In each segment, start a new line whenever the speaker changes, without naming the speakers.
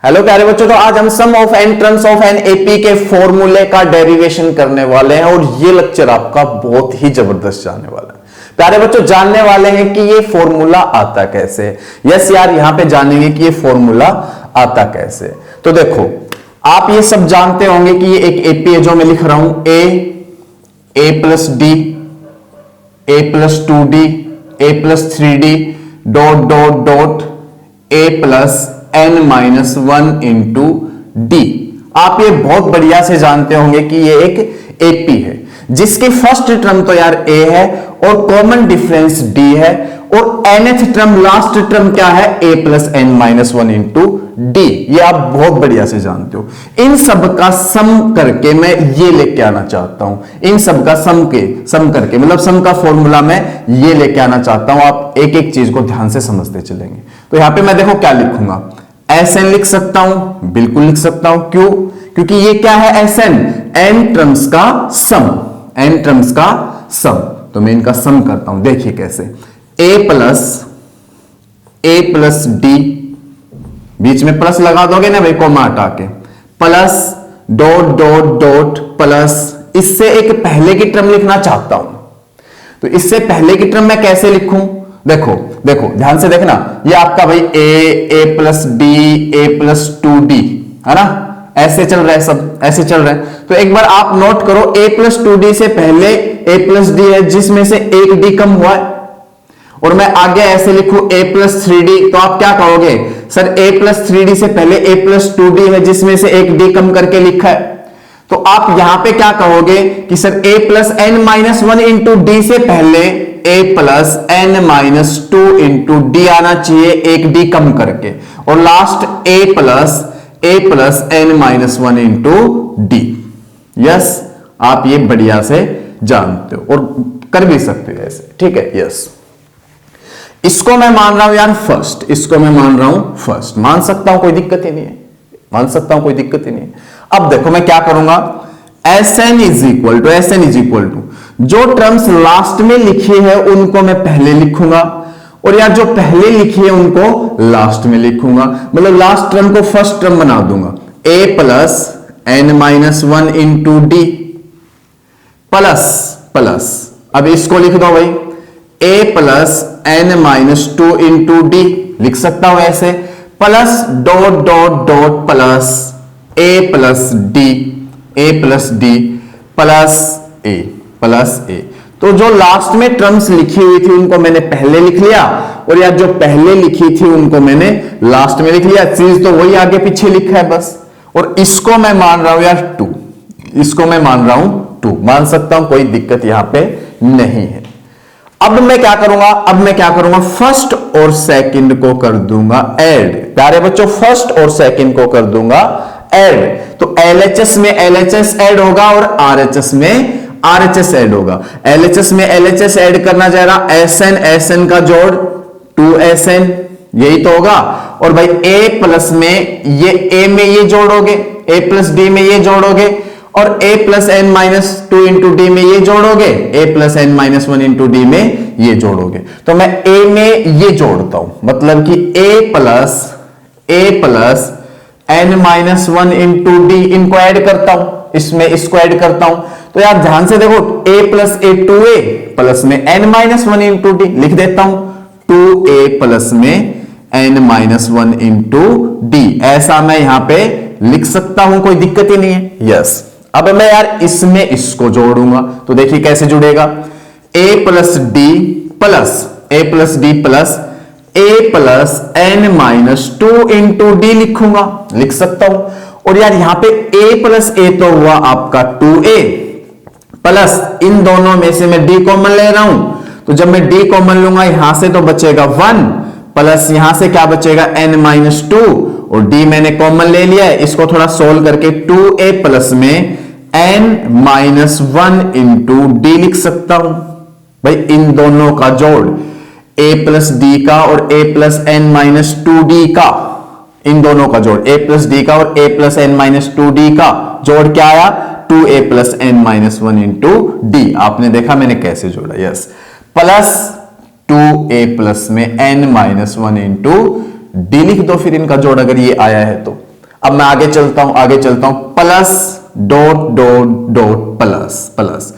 Hello प्यारे बच्चों, तो आज हम sum of n terms of an AP के फॉर्मूले का डेरिवेशन करने वाले हैं और ये लेक्चर आपका बहुत ही जबरदस्त जाने वाला है। प्यारे बच्चों, जानने वाले हैं कि ये फॉर्मूला आता कैसे। यस यार, यहां पे जानेंगे कि ये फॉर्मूला आता कैसे। तो देखो, आप ये सब जानते होंगे कि ये एक एपी है जो मैं लिख रहा हूं, a plus d, a plus 2d, a plus 3d, dot dot dot a plus n-1 into d. आप ये बहुत बढ़िया से जानते होंगे कि ये एक एपी है जिसकी फर्स्ट टर्म तो यार ए है और कॉमन डिफरेंस डी है और nth टर्म, लास्ट टर्म क्या है, ए प्लस n-1 इंटू डी। ये आप बहुत बढ़िया से जानते हो। इन सब का सम करके मैं ये लेके आना चाहता हूं, इन सब का सम करके मतलब सम का फॉर्मूला मैं ये लेके आना चाहता हूं। आप एक एक चीज को ध्यान से समझते चलेंगे। तो यहां पे मैं देखो क्या लिखूंगा, Sn लिख सकता हूं, बिल्कुल लिख सकता हूं। क्यों? क्योंकि ये क्या है, Sn n टर्म्स का सम, n टर्म्स का सम। तो मैं इनका सम करता हूं, देखिए कैसे। a प्लस डी, बीच में प्लस लगा दोगे ना भाई, कोमा हटा के, plus dot dot dot plus, इससे एक पहले की टर्म लिखना चाहता हूं। तो इससे पहले की टर्म मैं कैसे लिखूं, देखो देखो ध्यान से देखना, ये आपका भाई ए plus d, a plus 2d है ना, ऐसे चल रहा है, सब ऐसे चल रहा है। तो एक बार आप नोट करो, ए प्लस 2d से पहले ए प्लस डी है जिसमें से एक डी कम हुआ है, और मैं आगे ऐसे लिखूं ए प्लस 3d, तो आप क्या कहोगे, सर ए प्लस 3d से पहले ए प्लस 2d है जिसमें से एक डी कम करके लिखा है। तो आप यहां पे क्या कहोगे कि सर ए प्लस n-1 इंटू डी से पहले ए प्लस n-2 इंटू डी आना चाहिए, एक डी कम करके, और last a plus n-1 into d. Yes, आप ये बढ़िया से जानते हो और कर भी सकते हो ऐसे, ठीक है। यस, इसको मैं मान रहा हूं यार फर्स्ट, इसको मैं मान रहा हूं फर्स्ट, मान सकता हूं, कोई दिक्कत ही नहीं है, मान सकता हूं, कोई दिक्कत ही नहीं है। अब देखो मैं क्या करूंगा, Sn इज इक्वल टू जो टर्म्स लास्ट में लिखी है उनको मैं पहले लिखूंगा, और यार जो पहले लिखी है उनको लास्ट में लिखूंगा, मतलब लास्ट टर्म को फर्स्ट टर्म बना दूंगा। a plus n-1 into D plus, अब इसको लिख दो भाई, a plus n-2 into D, लिख सकता हूं ऐसे, plus dot dot dot plus a plus d plus a. तो जो लास्ट में टर्म्स लिखी हुई थी उनको मैंने पहले लिख लिया, और यार जो पहले लिखी थी उनको मैंने लास्ट में लिख लिया, चीज तो वही आगे पीछे लिखा है बस। और इसको मैं मान रहा हूं यार 2, इसको मैं मान रहा हूं 2, मान सकता हूं, कोई दिक्कत यहां पे नहीं है। अब मैं क्या करूंगा, फर्स्ट और सेकंड को कर दूंगा ऐड। प्यारे बच्चों, फर्स्ट और सेकंड को कर दूंगा ऐड, तो LHS में LHS ऐड होगा और RHS में RHS ऐड होगा। LHS में LHS ऐड करना जाएगा, SN का जोड़ 2SN, यही तो होगा। और भाई A प्लस में ये A में ये जोड़ोगे, A प्लस D में ये जोड़ोगे, और A plus n-2 into d में ये जोड़ोगे, A plus n-1 into d में ये जोड़ोगे। तो मैं A में ये जोड़ता हूं, मतलब कि A plus n-1 into D, इनको ऐड करता हूं, इसमें इसको ऐड करता हूं। तो यार ध्यान से देखो, a plus a 2a plus में n-1 इंटू डी, लिख देता हूं 2a प्लस में n-1 इंटू डी, ऐसा मैं यहां पे लिख सकता हूं, कोई दिक्कत ही नहीं है। यस, अब मैं यार इसमें इसको जोड़ूंगा, तो देखिए कैसे जुड़ेगा, a plus d plus a plus n-2 into D लिखूंगा, लिख सकता हूं। और यार यहां पे a प्लस a तो हुआ आपका 2a, प्लस इन दोनों में से मैं d कॉमन ले रहा हूं, तो जब मैं d कॉमन लूंगा यहां से तो बचेगा 1, प्लस यहां से क्या बचेगा, n-2, और d मैंने कॉमन ले लिया है। इसको थोड़ा सोल्व करके 2a प्लस में n-1 इंटू डी लिख सकता हूं। भाई इन दोनों का जोड़, a प्लस डी का और a प्लस n-2d का, इन दोनों का जोड़, a प्लस डी का और a प्लस n-2d का जोड़ क्या आया, 2a plus n-1 into D. आपने देखा मैंने कैसे जोड़ा, यस, प्लस 2a प्लस में n-1 इंटू डी लिख दो, फिर इनका जोड़ अगर ये आया है तो अब मैं आगे चलता हूं, plus dot dot dot plus plus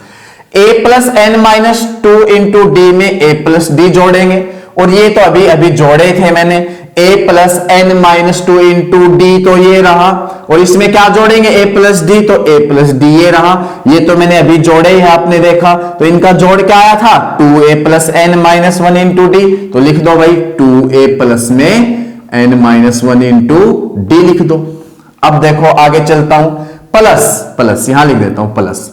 a plus n minus 2 into d में a प्लस डी जोड़ेंगे, और ये तो अभी अभी जोड़े थे मैंने, a plus n minus 2 into d, तो ये रहा, और इसमें क्या जोड़ेंगे a प्लस डी, तो a प्लस डी ये रहा, ये तो मैंने अभी जोड़े ही है, आपने देखा। तो इनका जोड़ क्या आया था, 2a plus n minus 1 into d, तो लिख दो भाई 2a प्लस में एन माइनस 1 इंटू डी लिख दो। अब देखो आगे चलता हूं, प्लस प्लस यहां लिख देता हूं plus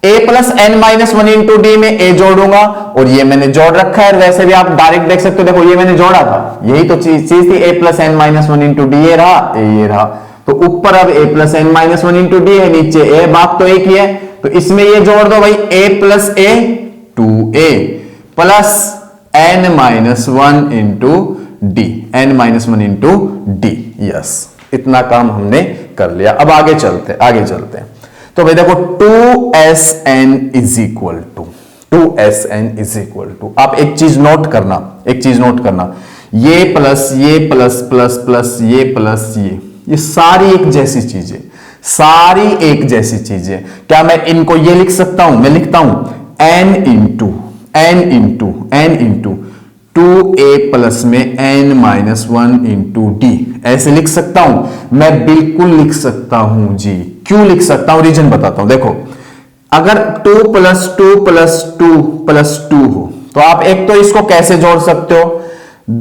a plus n minus 1 into d में a जोड़ूंगा, और ये मैंने जोड़ रखा है, वैसे भी आप डायरेक्ट देख सकते हो, देखो ये मैंने जोड़ा था, यही तो चीज थी, a plus n minus 1 into d ये रहा, a ये रहा, तो ऊपर अब a plus n minus 1 into d है, नीचे a, बात तो एक ही है, तो इसमें ये जोड़ दो भाई a plus a 2a plus n minus 1 into d, n minus 1 into d, yes, इतना काम हमने कर लिया। अब आगे चलते हैं। तो भाई देखो 2sn इज इक्वल टू, आप एक चीज नोट करना, ये प्लस ये प्लस प्लस प्लस ये प्लस ये सारी एक जैसी चीजें, क्या मैं इनको ये लिख सकता हूं, मैं लिखता हूं n इंटू 2a प्लस में n माइनस 1 इंटू डी, ऐसे लिख सकता हूं, मैं बिल्कुल लिख सकता हूं जी। क्यों लिख सकता हूं, रीजन बताता हूं। देखो अगर 2 प्लस 2 प्लस 2 प्लस 2 हो, तो आप एक तो इसको कैसे जोड़ सकते हो,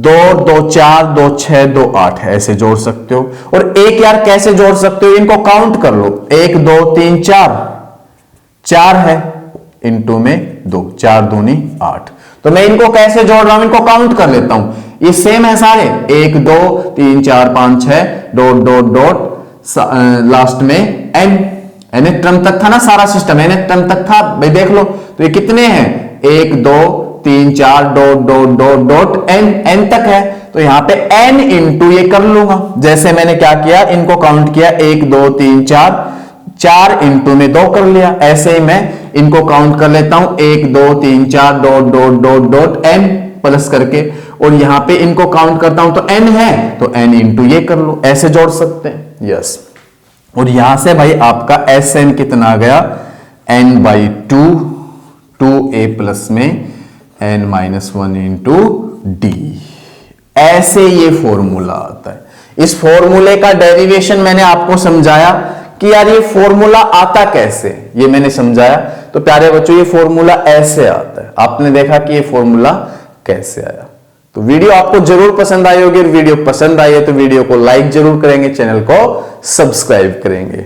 2 2 4 2 6 2 8 ऐसे जोड़ सकते हो, और एक यार कैसे जोड़ सकते हो, इनको काउंट कर लो, 1 2 3 4 है, इंटू में 2, 4 दूनी 8, तो मैं इनको कैसे जोड़ रहा हूं, इनको काउंट कर लेता हूं, ये सेम है सारे, 1 2 3 4 5 6 डॉट डॉट डॉट लास्ट में n टर्म तक था ना सारा सिस्टम, n टर्म तक था भाई, देख लो, तो ये कितने हैं, 1 2 3 4 dot dot dot dot n तक है, तो यहां पे n इंटू ये कर लूंगा, जैसे मैंने क्या किया, इनको काउंट किया 1 2 3 4 इंटू में 2 कर लिया, ऐसे ही मैं इनको काउंट कर लेता हूं 1 2 3 4 dot dot dot dot n plus करके, और यहां पे इनको काउंट करता हूं तो n है, तो n इंटू ये कर लो, ऐसे जोड़ सकते हैं, यस। और यहां से भाई आपका Sn कितना आ गया, n बाई 2a प्लस में n माइनस 1 इंटू डी, ऐसे ये फॉर्मूला आता है। इस फॉर्मूले का डेरिवेशन मैंने आपको समझाया कि यार ये फॉर्मूला आता कैसे, ये मैंने समझाया। तो प्यारे बच्चों ये फॉर्मूला ऐसे आता है, आपने देखा कि ये फॉर्मूला कैसे आया। तो वीडियो आपको जरूर पसंद आई होगी, और वीडियो पसंद आई है तो वीडियो को लाइक जरूर करेंगे, चैनल को सब्सक्राइब करेंगे।